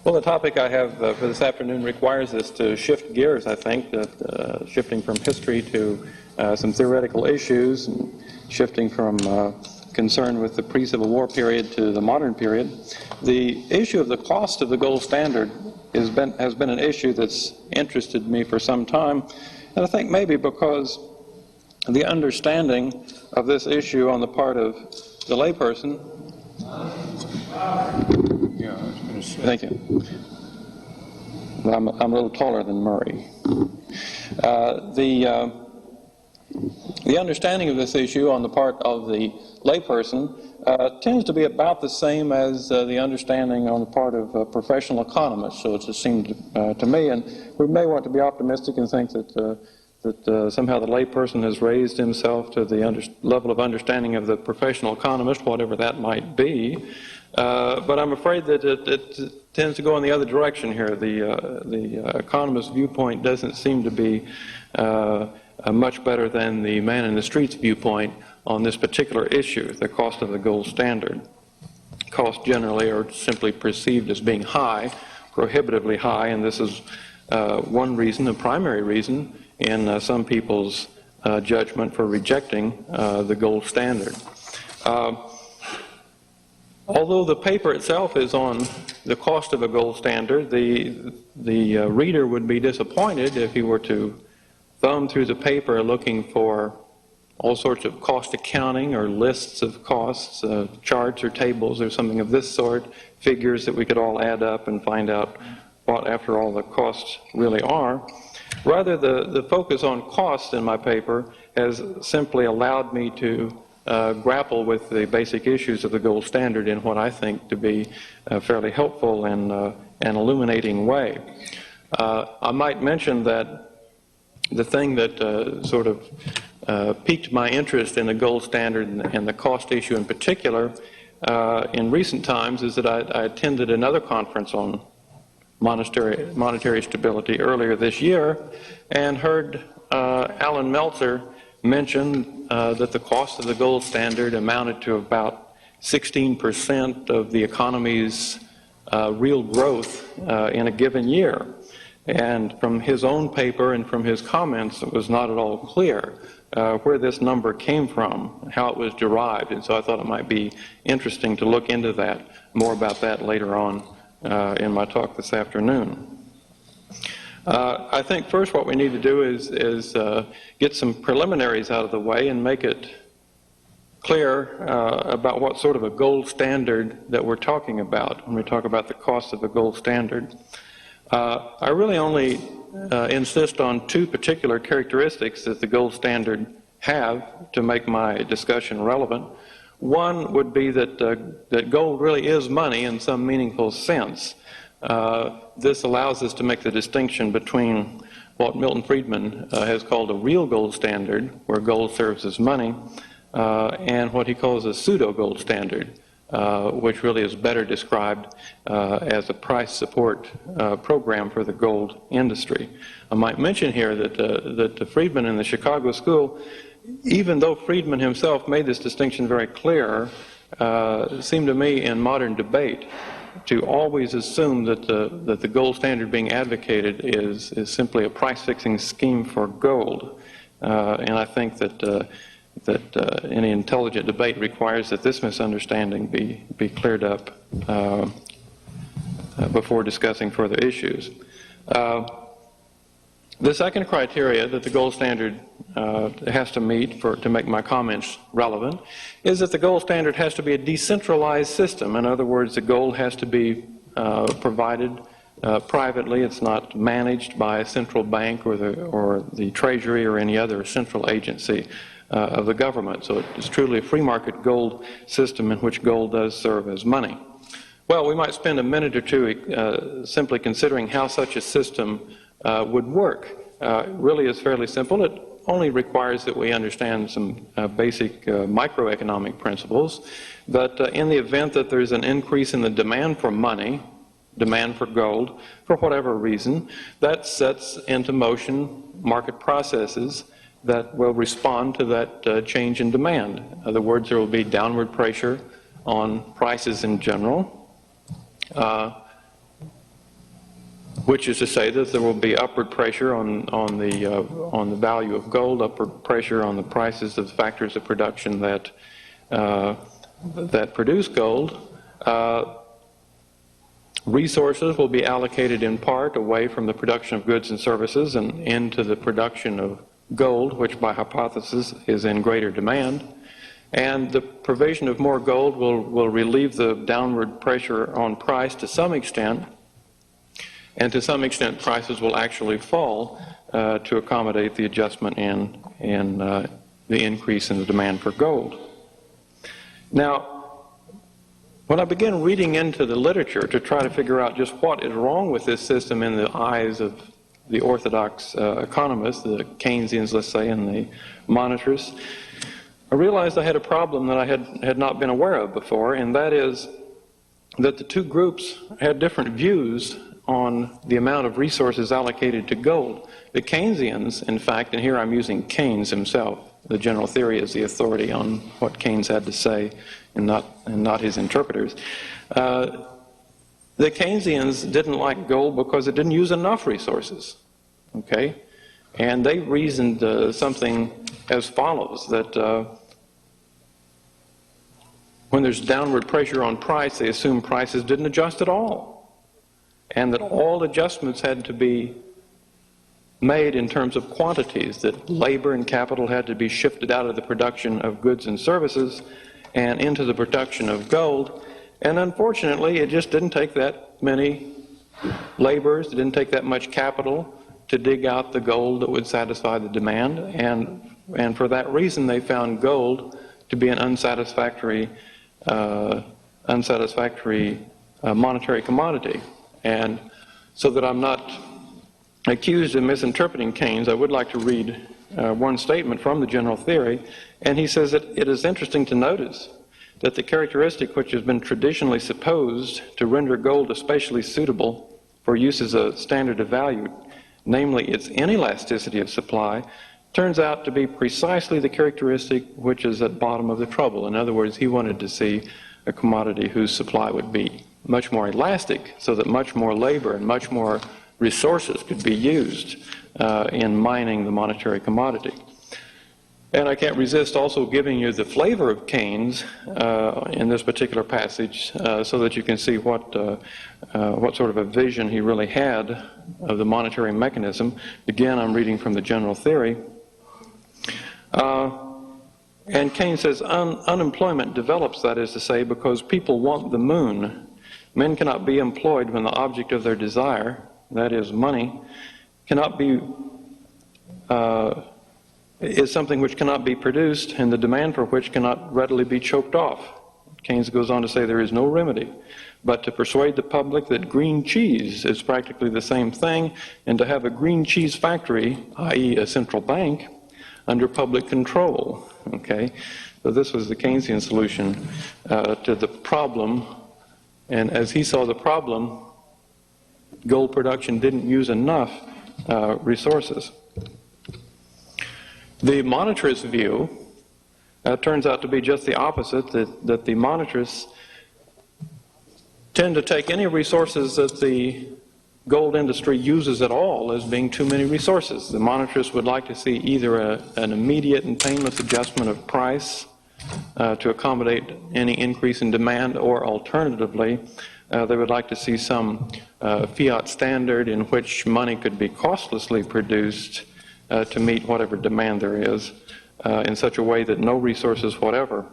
Well, the topic I have for this afternoon requires us to shift gears, I think, shifting from history to some theoretical issues, and shifting from concern with the pre-Civil War period to the modern period. The issue of the cost of the gold standard has been an issue that's interested me for some time, and I think maybe because the understanding of this issue on the part of the layperson. Yeah, I was going to say. Thank you. I'm a little taller than Murray. The understanding of this issue on the part of the layperson tends to be about the same as the understanding on the part of professional economists. So it just seemed to me, and we may want to be optimistic and think that somehow the layperson has raised himself to the level of understanding of the professional economist, whatever that might be. But I'm afraid that it tends to go in the other direction here. The economist's viewpoint doesn't seem to be much better than the man in the street's viewpoint on this particular issue, the cost of the gold standard. Costs generally are simply perceived as being high, prohibitively high, and this is one reason, a primary reason, in some people's judgment for rejecting the gold standard. Although the paper itself is on the cost of a gold standard, the reader would be disappointed if he were to thumb through the paper looking for all sorts of cost accounting or lists of costs, charts or tables or something of this sort, figures that we could all add up and find out what, after all, the costs really are. Rather, the focus on cost in my paper has simply allowed me to grapple with the basic issues of the gold standard in what I think to be a fairly helpful and illuminating way. I might mention that the thing that sort of piqued my interest in the gold standard and the cost issue in particular in recent times is that I attended another conference on monetary stability earlier this year and heard Alan Meltzer mention that the cost of the gold standard amounted to about 16% of the economy's real growth in a given year. And from his own paper and from his comments, it was not at all clear where this number came from, how it was derived. And so I thought it might be interesting to look into that, more about that later on in my talk this afternoon. I think first what we need to do is get some preliminaries out of the way and make it clear about what sort of a gold standard that we're talking about when we talk about the cost of the gold standard. I really only insist on two particular characteristics that the gold standard have to make my discussion relevant. One would be that gold really is money in some meaningful sense. This allows us to make the distinction between what Milton Friedman has called a real gold standard, where gold serves as money, and what he calls a pseudo-gold standard, which really is better described as a price support program for the gold industry. I might mention here that Friedman in the Chicago School, even though Friedman himself made this distinction very clear, it seemed to me in modern debate to always assume that the gold standard being advocated is simply a price-fixing scheme for gold. And I think that any intelligent debate requires that this misunderstanding be cleared up before discussing further issues. The second criteria that the gold standard has to meet to make my comments relevant is that the gold standard has to be a decentralized system. In other words, the gold has to be provided privately. It's not managed by a central bank or the Treasury or any other central agency of the government. So it's truly a free market gold system in which gold does serve as money. Well, we might spend a minute or two simply considering how such a system would work. It really is fairly simple. It only requires that we understand some basic microeconomic principles. But in the event that there's an increase in the demand for money, demand for gold, for whatever reason, that sets into motion market processes that will respond to that change in demand. In other words, there will be downward pressure on prices in general. which is to say that there will be upward pressure on the value of gold, upward pressure on the prices of the factors of production that produce gold. Resources will be allocated in part away from the production of goods and services and into the production of gold, which by hypothesis is in greater demand. And the provision of more gold will relieve the downward pressure on price to some extent. And to some extent, prices will actually fall to accommodate the adjustment in the increase in the demand for gold. Now, when I began reading into the literature to try to figure out just what is wrong with this system in the eyes of the orthodox economists, the Keynesians, let's say, and the monetarists, I realized I had a problem that I had not been aware of before, and that is that the two groups had different views on the amount of resources allocated to gold. The Keynesians, in fact, and here I'm using Keynes himself, the general theory is the authority on what Keynes had to say and not his interpreters. The Keynesians didn't like gold because it didn't use enough resources, okay? And they reasoned something as follows, that when there's downward pressure on price, they assume prices didn't adjust at all, and that all adjustments had to be made in terms of quantities, that labor and capital had to be shifted out of the production of goods and services and into the production of gold. And unfortunately, it just didn't take that many laborers, it didn't take that much capital to dig out the gold that would satisfy the demand. And for that reason, they found gold to be an unsatisfactory monetary commodity. And so that I'm not accused of misinterpreting Keynes, I would like to read one statement from the general theory, and he says that it is interesting to notice that the characteristic which has been traditionally supposed to render gold especially suitable for use as a standard of value, namely its inelasticity of supply, turns out to be precisely the characteristic which is at bottom of the trouble. In other words, he wanted to see a commodity whose supply would be much more elastic, so that much more labor and much more resources could be used in mining the monetary commodity. And I can't resist also giving you the flavor of Keynes in this particular passage so that you can see what sort of a vision he really had of the monetary mechanism. Again, I'm reading from the general theory. And Keynes says, unemployment develops, that is to say, because people want the moon. Men cannot be employed when the object of their desire, that is money, cannot be is something which cannot be produced, and the demand for which cannot readily be choked off. Keynes goes on to say there is no remedy but to persuade the public that green cheese is practically the same thing, and to have a green cheese factory, i.e. a central bank, under public control. Okay, so this was the Keynesian solution to the problem, and as he saw the problem, gold production didn't use enough resources. The monetarist view turns out to be just the opposite, that the monetarists tend to take any resources that the gold industry uses at all as being too many resources. The monetarists would like to see either an immediate and painless adjustment of price to accommodate any increase in demand, or alternatively, they would like to see some fiat standard in which money could be costlessly produced to meet whatever demand there is in such a way that no resources whatever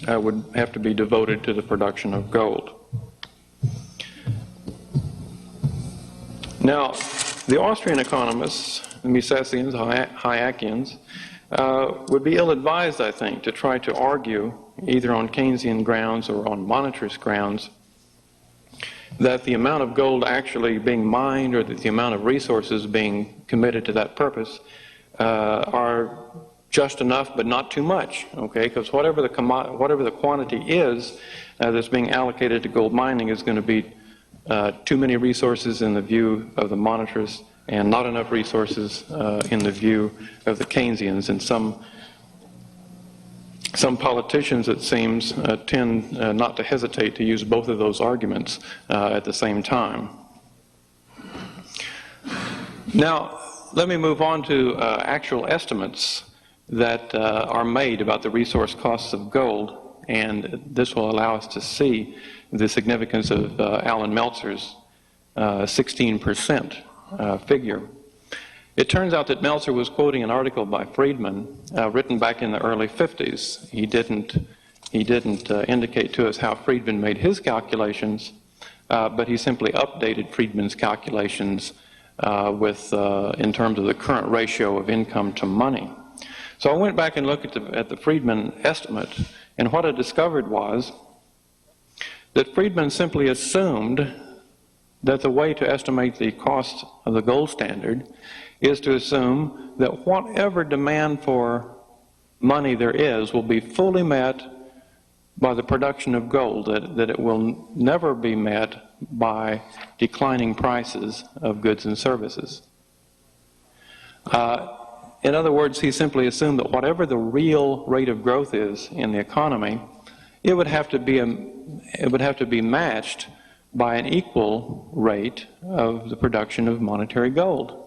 would have to be devoted to the production of gold. Now, the Austrian economists, the Misesians, Hayekians, would be ill-advised, I think, to try to argue, either on Keynesian grounds or on monetarist grounds, that the amount of gold actually being mined, or that the amount of resources being committed to that purpose are just enough but not too much, okay? Because whatever the quantity is that's being allocated to gold mining is going to be too many resources in the view of the monetarists, and not enough resources in the view of the Keynesians. And some politicians, it seems, tend not to hesitate to use both of those arguments at the same time. Now, let me move on to actual estimates that are made about the resource costs of gold, and this will allow us to see the significance of Alan Meltzer's 16% figure. It turns out that Meltzer was quoting an article by Friedman written back in the early 50s. He didn't indicate to us how Friedman made his calculations, but he simply updated Friedman's calculations in terms of the current ratio of income to money. So I went back and looked at the Friedman estimate, and what I discovered was that Friedman simply assumed that the way to estimate the cost of the gold standard is to assume that whatever demand for money there is will be fully met by the production of gold, that it will never be met by declining prices of goods and services. In other words, he simply assumed that whatever the real rate of growth is in the economy, it would have to be matched by an equal rate of the production of monetary gold.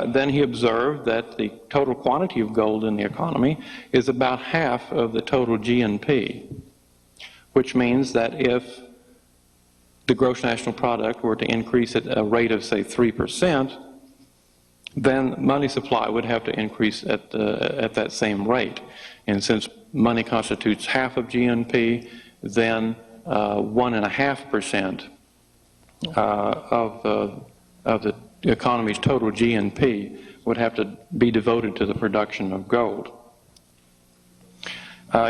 Then he observed that the total quantity of gold in the economy is about half of the total GNP, which means that if the gross national product were to increase at a rate of, say, 3%, then money supply would have to increase at that same rate. And since money constitutes half of GNP, then 1.5% of the economy's total GNP would have to be devoted to the production of gold.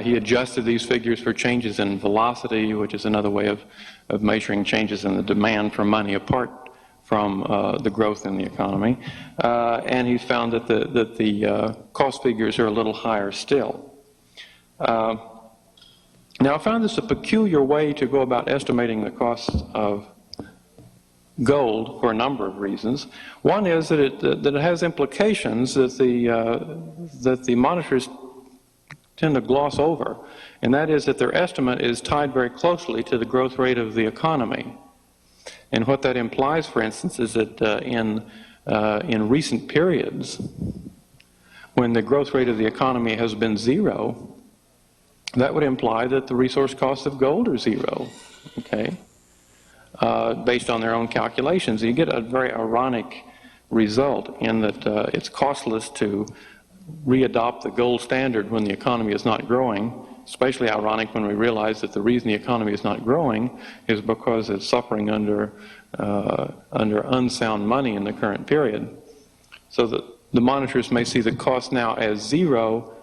He adjusted these figures for changes in velocity, which is another way of measuring changes in the demand for money apart from the growth in the economy. And he found that the cost figures are a little higher still. Now, I found this a peculiar way to go about estimating the cost of gold for a number of reasons. One is that it has implications that the monetarists tend to gloss over, and that is that their estimate is tied very closely to the growth rate of the economy. And what that implies, for instance, is that in recent periods, when the growth rate of the economy has been zero, that would imply that the resource costs of gold are zero, okay? Based on their own calculations. You get a very ironic result in that it's costless to readopt the gold standard when the economy is not growing, especially ironic when we realize that the reason the economy is not growing is because it's suffering under unsound money in the current period. So that the monitors may see the cost now as zero.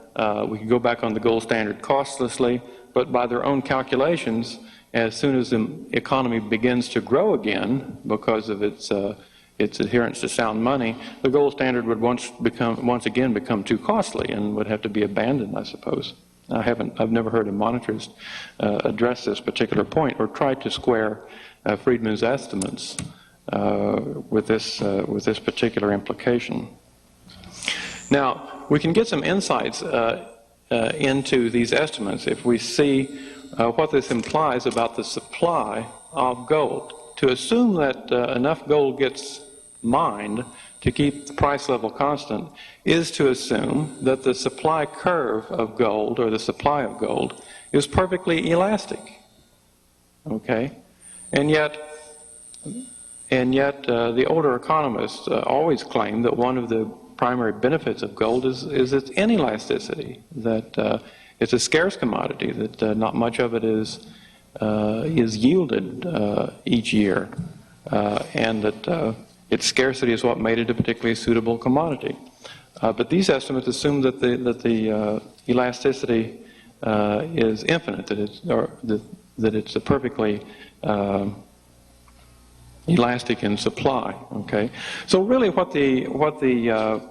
We can go back on the gold standard costlessly, but by their own calculations, as soon as the economy begins to grow again because of its adherence to sound money, the gold standard would once again become too costly and would have to be abandoned, I suppose. I've never heard a monetarist address this particular point or try to square Friedman's estimates with this particular implication. Now, we can get some insights into these estimates if we see what this implies about the supply of gold. To assume that enough gold gets mined to keep the price level constant is to assume that the supply curve of gold, or the supply of gold, is perfectly elastic. Okay? And yet the older economists always claim that one of the primary benefits of gold is its inelasticity, that it's a scarce commodity, that not much of it is yielded each year, and that its scarcity is what made it a particularly suitable commodity. But these estimates assume that the elasticity is infinite, that it's a perfectly elastic in supply. Okay, so really, what the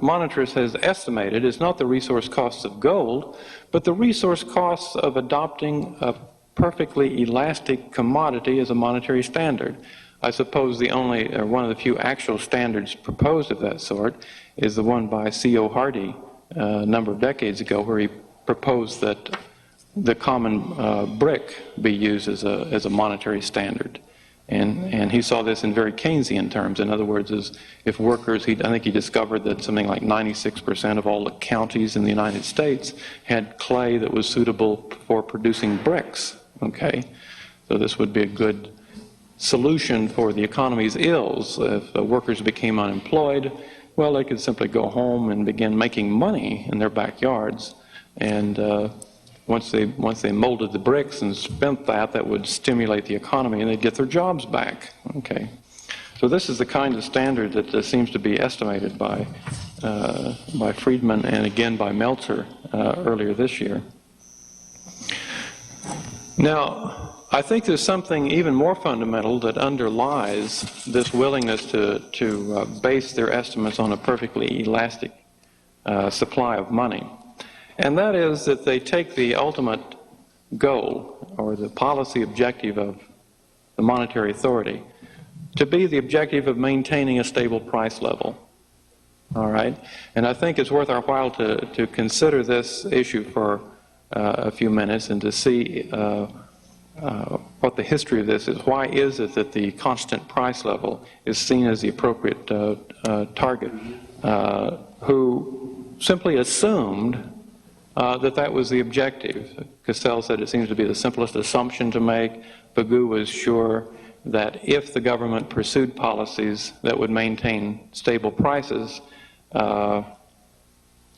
monetarist has estimated is not the resource costs of gold, but the resource costs of adopting a perfectly elastic commodity as a monetary standard. I suppose the only, or one of the few actual standards proposed of that sort is the one by C.O. Hardy a number of decades ago, where he proposed that the common brick be used as a monetary standard. And he saw this in very Keynesian terms. In other words, if workers, I think he discovered that something like 96% of all the counties in the United States had clay that was suitable for producing bricks. Okay, so this would be a good solution for the economy's ills. If workers became unemployed, well, they could simply go home and begin making money in their backyards. And once they molded the bricks and spent that would stimulate the economy, and they'd get their jobs back. Okay, so this is the kind of standard that seems to be estimated by Friedman and again by Meltzer earlier this year. Now, I think there's something even more fundamental that underlies this willingness to base their estimates on a perfectly elastic supply of money. And that is that they take the ultimate goal, or the policy objective of the monetary authority, to be the objective of maintaining a stable price level. All right? And I think it's worth our while to consider this issue for a few minutes and to see what the history of this is. Why is it that the constant price level is seen as the appropriate target? Who simply assumed that was the objective. Cassell said it seems to be the simplest assumption to make. Pagou was sure that if the government pursued policies that would maintain stable prices,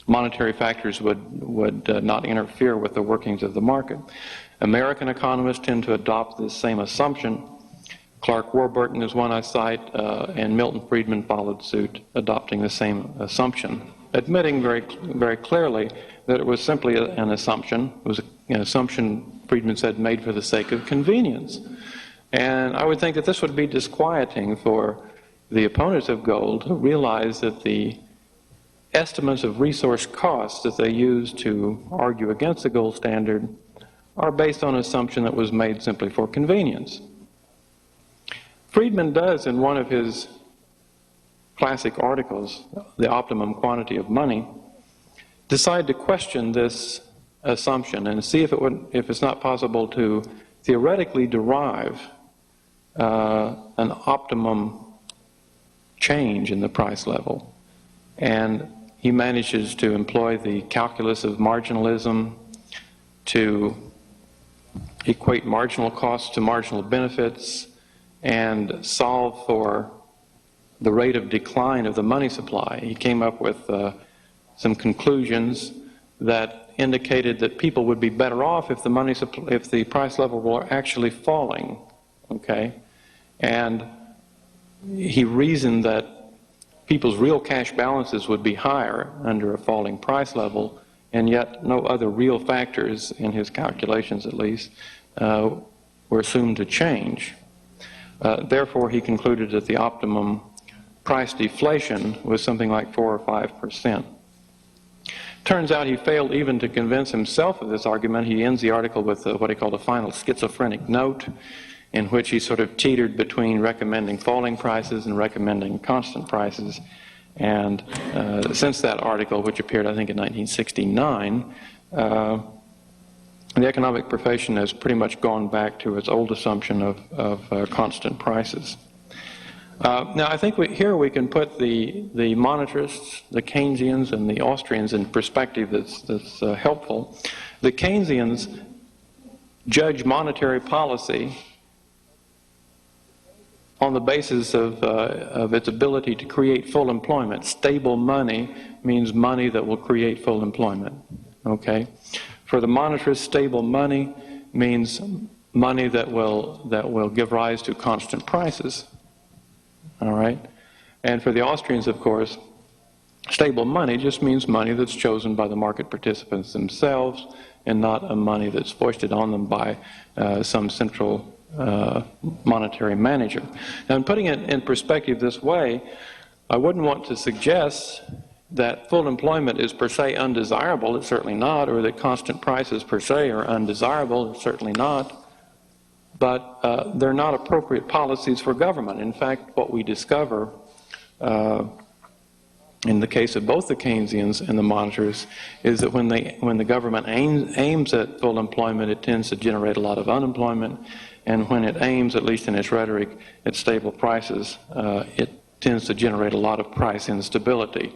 monetary factors would not interfere with the workings of the market. American economists tend to adopt this same assumption. Clark Warburton is one I cite, and Milton Friedman followed suit, adopting the same assumption, admitting very, very clearly that it was simply an assumption. It was an assumption, Friedman said, made for the sake of convenience. And I would think that this would be disquieting for the opponents of gold to realize that the estimates of resource costs that they use to argue against the gold standard are based on an assumption that was made simply for convenience. Friedman does, in one of his classic articles, The Optimum Quantity of Money, decide to question this assumption and see if it's not possible to theoretically derive an optimum change in the price level. And he manages to employ the calculus of marginalism to equate marginal costs to marginal benefits and solve for the rate of decline of the money supply. He came up with some conclusions that indicated that people would be better off if the price level were actually falling. Okay, and he reasoned that people's real cash balances would be higher under a falling price level, and yet no other real factors, in his calculations at least, were assumed to change. Therefore, he concluded that the optimum price deflation was something like 4 or 5%. Turns out he failed even to convince himself of this argument. He ends the article with what he called a final schizophrenic note, in which he sort of teetered between recommending falling prices and recommending constant prices. And since that article, which appeared I think in 1969, the economic profession has pretty much gone back to its old assumption of constant prices. Now, I think here we can put the monetarists, the Keynesians, and the Austrians in perspective that's helpful. The Keynesians judge monetary policy on the basis of its ability to create full employment. Stable money means money that will create full employment. Okay? For the monetarist, stable money means money that will give rise to constant prices. All right? And for the Austrians, of course, stable money just means money that's chosen by the market participants themselves and not a money that's foisted on them by some central monetary manager. Now, in putting it in perspective this way, I wouldn't want to suggest that full employment is per se undesirable. It's certainly not. Or that constant prices per se are undesirable. It's certainly not. But they're not appropriate policies for government. In fact, what we discover in the case of both the Keynesians and the monetarists, is that when the government aims at full employment, it tends to generate a lot of unemployment, and when it aims, at least in its rhetoric, at stable prices, it tends to generate a lot of price instability.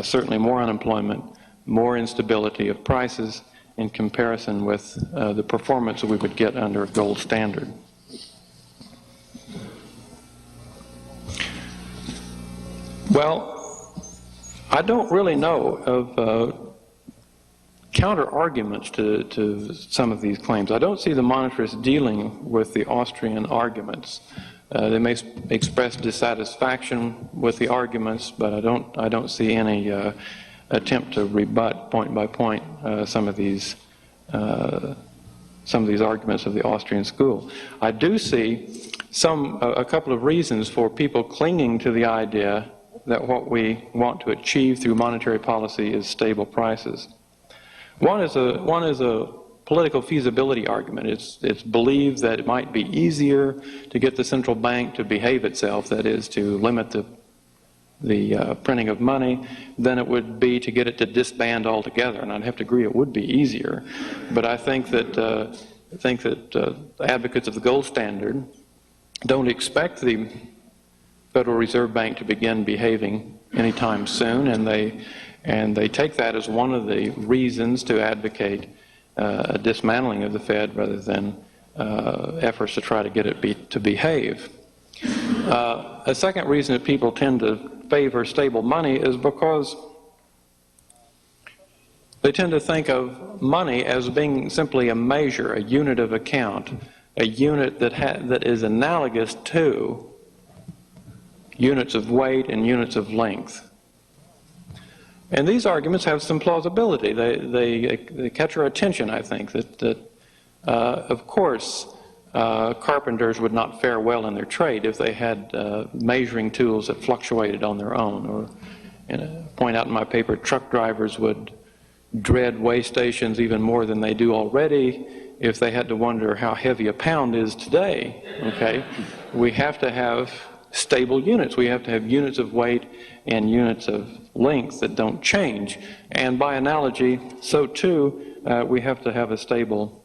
Certainly more unemployment, more instability of prices in comparison with the performance that we would get under a gold standard. Well, I don't really know of counter-arguments to some of these claims. I don't see the monetarists dealing with the Austrian arguments. They may express dissatisfaction with the arguments, but I don't see any attempt to rebut point by point some of these arguments of the Austrian school. I do see a couple of reasons for people clinging to the idea that what we want to achieve through monetary policy is stable prices. One is a political feasibility argument. It's believed that it might be easier to get the central bank to behave itself, that is, to limit the printing of money, than it would be to get it to disband altogether. And I'd have to agree it would be easier. But I think that advocates of the gold standard don't expect the Federal Reserve Bank to begin behaving anytime soon, and they take that as one of the reasons to advocate a dismantling of the Fed rather than efforts to try to get it to behave. A second reason that people tend to favor stable money is because they tend to think of money as being simply a measure, a unit of account, a unit that is analogous to units of weight and units of length. And these arguments have some plausibility. They catch our attention, I think, that of course, carpenters would not fare well in their trade if they had measuring tools that fluctuated on their own. Or, point out in my paper, truck drivers would dread weigh stations even more than they do already if they had to wonder how heavy a pound is today. Okay, we have to have stable units. We have to have units of weight and units of length that don't change. And by analogy, so too, we have to have a stable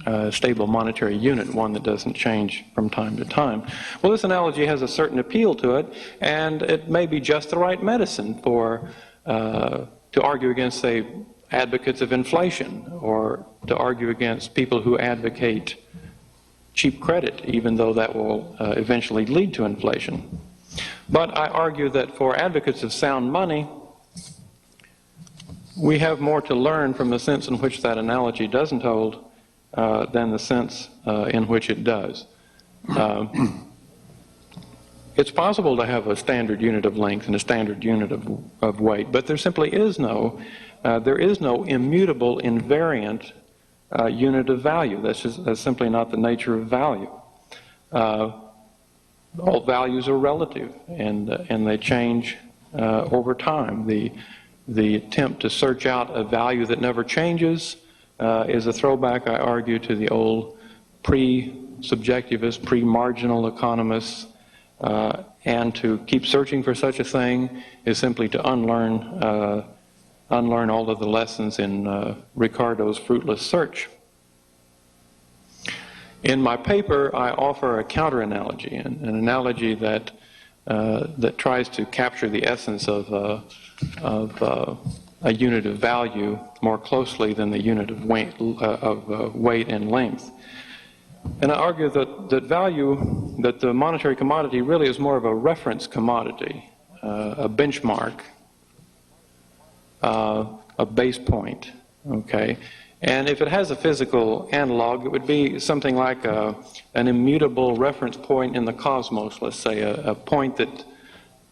monetary unit, one that doesn't change from time to time. Well, this analogy has a certain appeal to it, and it may be just the right medicine for to argue against, say, advocates of inflation, or to argue against people who advocate cheap credit, even though that will eventually lead to inflation. But I argue that for advocates of sound money, we have more to learn from the sense in which that analogy doesn't hold than the sense in which it does. It's possible to have a standard unit of length and a standard unit of weight, but there simply is no immutable invariant unit of value. That's simply not the nature of value. All values are relative, and they change over time. The attempt to search out a value that never changes is a throwback, I argue, to the old pre-subjectivist, pre-marginal economists, and to keep searching for such a thing is simply to unlearn all of the lessons in Ricardo's fruitless search. In my paper, I offer a counter-analogy, an analogy that tries to capture the essence of a unit of value more closely than the unit of weight and length. And I argue that the monetary commodity really is more of a reference commodity, a benchmark, a base point, okay? And if it has a physical analog, it would be something like an immutable reference point in the cosmos, let's say, a point that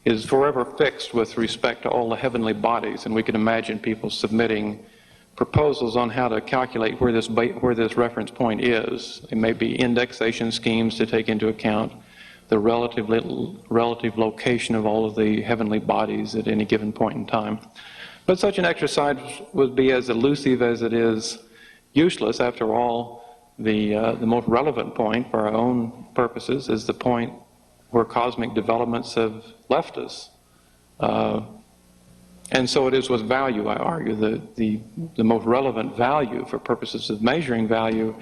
is forever fixed with respect to all the heavenly bodies. And we can imagine people submitting proposals on how to calculate where this reference point is. It may be indexation schemes to take into account the relative location of all of the heavenly bodies at any given point in time. But such an exercise would be as elusive as it is useless. After all, the most relevant point for our own purposes is the point where cosmic developments have left us. And so it is with value, I argue. The most relevant value for purposes of measuring value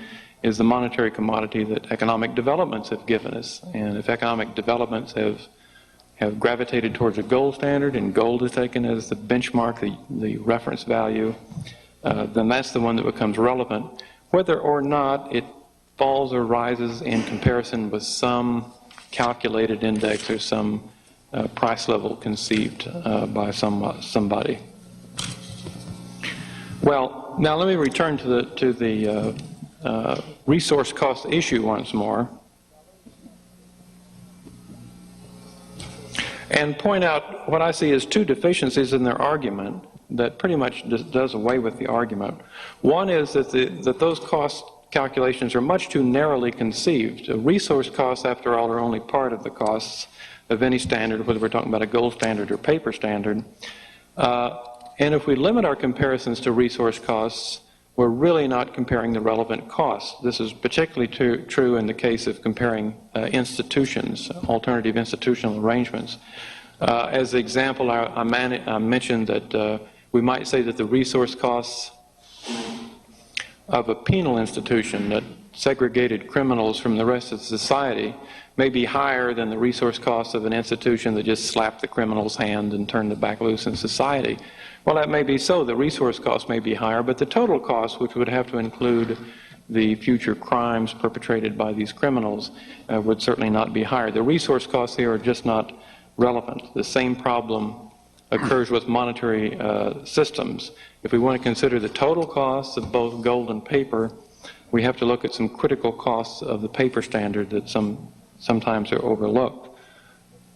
is the monetary commodity that economic developments have given us. And if economic developments have gravitated towards a gold standard, and gold is taken as the benchmark, the reference value, then that's the one that becomes relevant, whether or not it falls or rises in comparison with some calculated index or some price level conceived by somebody. Well, now let me return to the resource cost issue once more, and point out what I see as two deficiencies in their argument that pretty much does away with the argument. One is that those cost calculations are much too narrowly conceived. Resource costs, after all, are only part of the costs of any standard, whether we're talking about a gold standard or paper standard. And if we limit our comparisons to resource costs, we're really not comparing the relevant costs. This is particularly true in the case of comparing institutions, alternative institutional arrangements. As an example, I mentioned that we might say that the resource costs of a penal institution that segregated criminals from the rest of society may be higher than the resource costs of an institution that just slapped the criminal's hand and turned them back loose in society. Well, that may be so. The resource costs may be higher, but the total cost, which would have to include the future crimes perpetrated by these criminals, would certainly not be higher. The resource costs here are just not relevant. The same problem occurs with monetary systems. If we want to consider the total costs of both gold and paper, we have to look at some critical costs of the paper standard that sometimes are overlooked.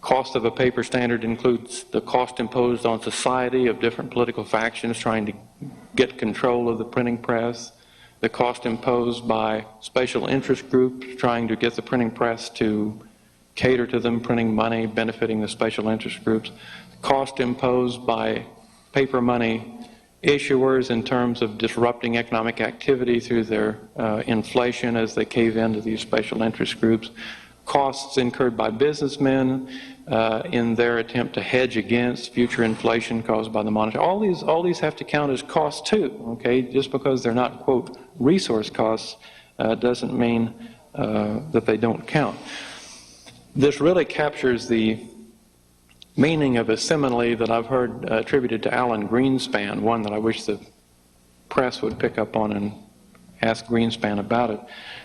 Cost of a paper standard includes the cost imposed on society of different political factions trying to get control of the printing press, the cost imposed by special interest groups trying to get the printing press to cater to them, printing money, benefiting the special interest groups, cost imposed by paper money issuers in terms of disrupting economic activity through their inflation as they cave into these special interest groups, costs incurred by businessmen in their attempt to hedge against future inflation caused by the monetary. All these have to count as costs too, okay? Just because they're not, quote, resource costs doesn't mean that they don't count. This really captures the meaning of a simile that I've heard attributed to Alan Greenspan, one that I wish the press would pick up on and ask Greenspan about it.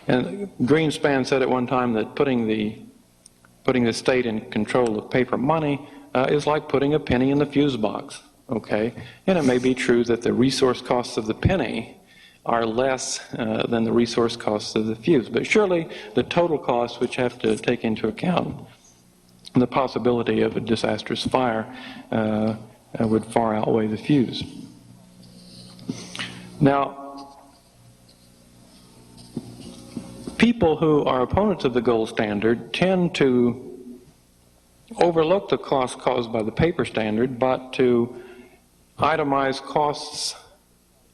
And Greenspan said at one time that putting the state in control of paper money is like putting a penny in the fuse box, okay? And it may be true that the resource costs of the penny are less than the resource costs of the fuse, but surely the total costs, which have to take into account the possibility of a disastrous fire, would far outweigh the fuse. Now, people who are opponents of the gold standard tend to overlook the costs caused by the paper standard, but to itemize costs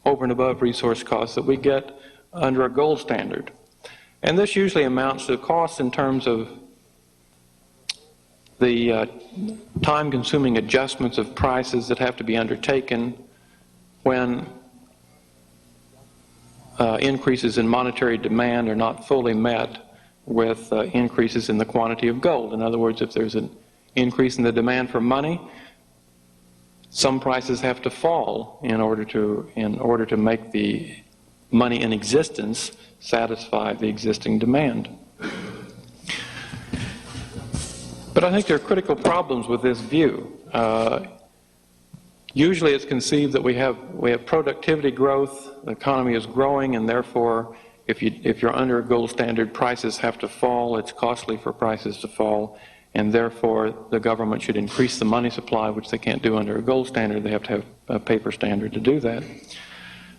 over and above resource costs that we get under a gold standard. And this usually amounts to costs in terms of the time-consuming adjustments of prices that have to be undertaken when increases in monetary demand are not fully met with increases in the quantity of gold. In other words, if there's an increase in the demand for money, some prices have to fall in order to make the money in existence satisfy the existing demand. But I think there are critical problems with this view. Usually it's conceived that we have productivity growth, the economy is growing, and therefore if you're under a gold standard, prices have to fall, it's costly for prices to fall, and therefore the government should increase the money supply, which they can't do under a gold standard. They have to have a paper standard to do that.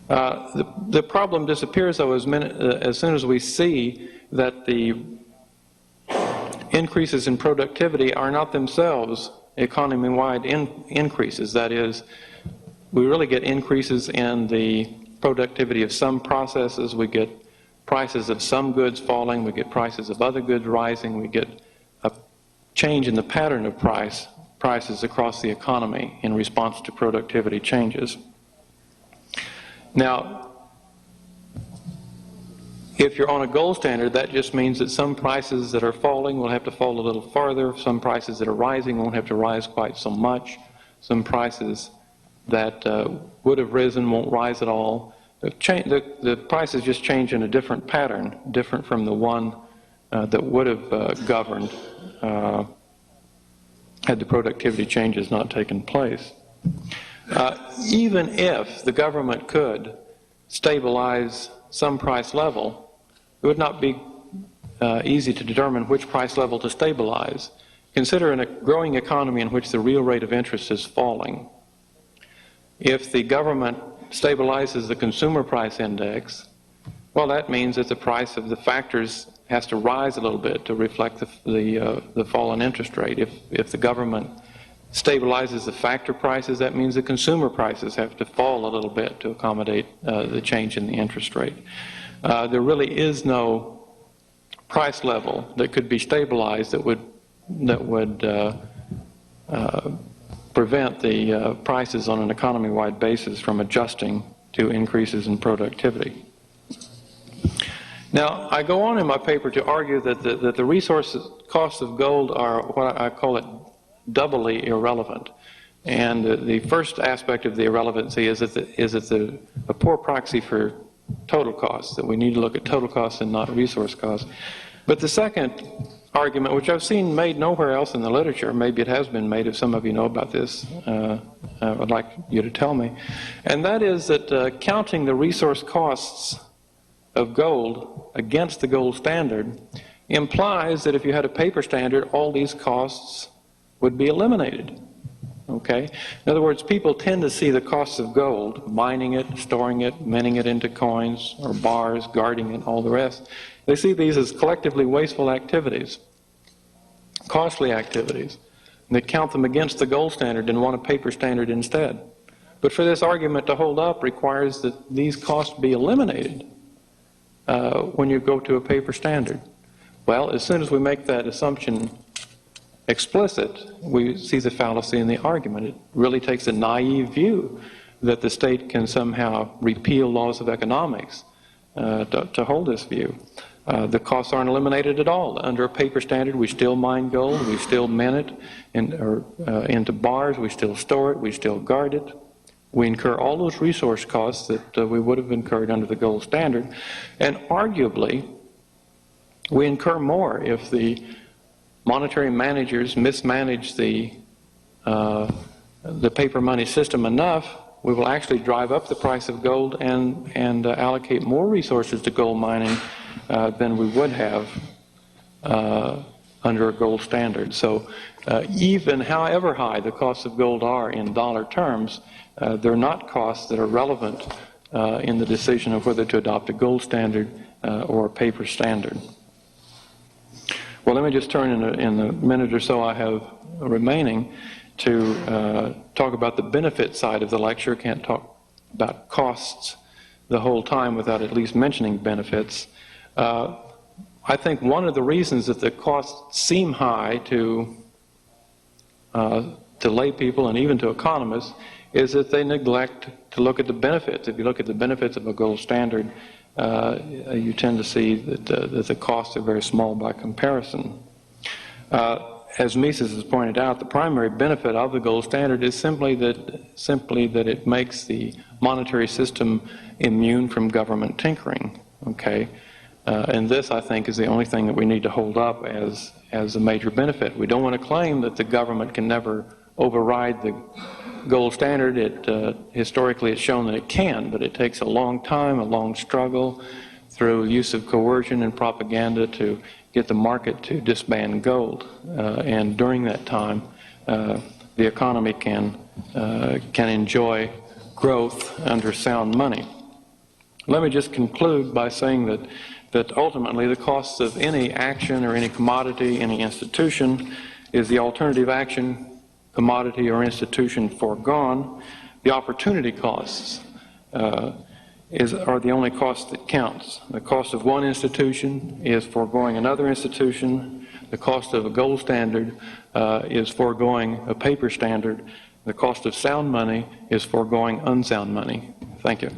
The problem disappears, though, as soon as we see that the increases in productivity are not themselves economy-wide increases. That is, we really get increases in the productivity of some processes, we get prices of some goods falling, we get prices of other goods rising, we get a change in the pattern of price prices across the economy in response to productivity changes. Now, if you're on a gold standard, that just means that some prices that are falling will have to fall a little farther. Some prices that are rising won't have to rise quite so much. Some prices that would have risen won't rise at all. The prices just change in a different pattern, different from the one that would have governed had the productivity changes not taken place. Even if the government could stabilize some price level, it would not be easy to determine which price level to stabilize. Consider in a growing economy in which the real rate of interest is falling. If the government stabilizes the consumer price index, well, that means that the price of the factors has to rise a little bit to reflect the fall in interest rate. If the government stabilizes the factor prices, that means the consumer prices have to fall a little bit to accommodate the change in the interest rate. There really is no price level that could be stabilized that would prevent the prices on an economy-wide basis from adjusting to increases in productivity. Now, I go on in my paper to argue that the resource costs of gold are what I call it doubly irrelevant. And the first aspect of the irrelevancy is that it's a poor proxy for total costs, that we need to look at total costs and not resource costs. But the second argument, which I've seen made nowhere else in the literature, maybe it has been made if some of you know about this, I'd like you to tell me, and that is that counting the resource costs of gold against the gold standard implies that if you had a paper standard, all these costs would be eliminated. Okay? In other words, people tend to see the costs of gold, mining it, storing it, minting it into coins or bars, guarding it, all the rest. They see these as collectively wasteful activities, costly activities. And they count them against the gold standard and want a paper standard instead. But for this argument to hold up requires that these costs be eliminated when you go to a paper standard. Well, as soon as we make that assumption explicit, we see the fallacy in the argument. It really takes a naive view that the state can somehow repeal laws of economics to hold this view. The costs aren't eliminated at all. Under a paper standard, we still mine gold, we still mint it into bars, we still store it, we still guard it. We incur all those resource costs that we would have incurred under the gold standard, and arguably, we incur more if the monetary managers mismanage the paper money system enough. We will actually drive up the price of gold and allocate more resources to gold mining than we would have under a gold standard. So even however high the costs of gold are in dollar terms, they're not costs that are relevant in the decision of whether to adopt a gold standard or a paper standard. Well, let me just turn in the minute or so I have remaining to talk about the benefit side of the lecture. Can't talk about costs the whole time without at least mentioning benefits. I think one of the reasons that the costs seem high to lay people and even to economists is that they neglect to look at the benefits. If you look at the benefits of a gold standard, you tend to see that the costs are very small by comparison. As Mises has pointed out, the primary benefit of the gold standard is simply that it makes the monetary system immune from government tinkering. Okay, and this, I think, is the only thing that we need to hold up as a major benefit. We don't want to claim that the government can never override the gold standard. Historically, it's shown that it can, but it takes a long time, a long struggle through use of coercion and propaganda to get the market to disband gold. And during that time, the economy can enjoy growth under sound money. Let me just conclude by saying that ultimately the costs of any action or any commodity, any institution, is the alternative action, commodity or institution foregone. The opportunity costs are the only cost that counts. The cost of one institution is foregoing another institution. The cost of a gold standard is foregoing a paper standard. The cost of sound money is foregoing unsound money. Thank you.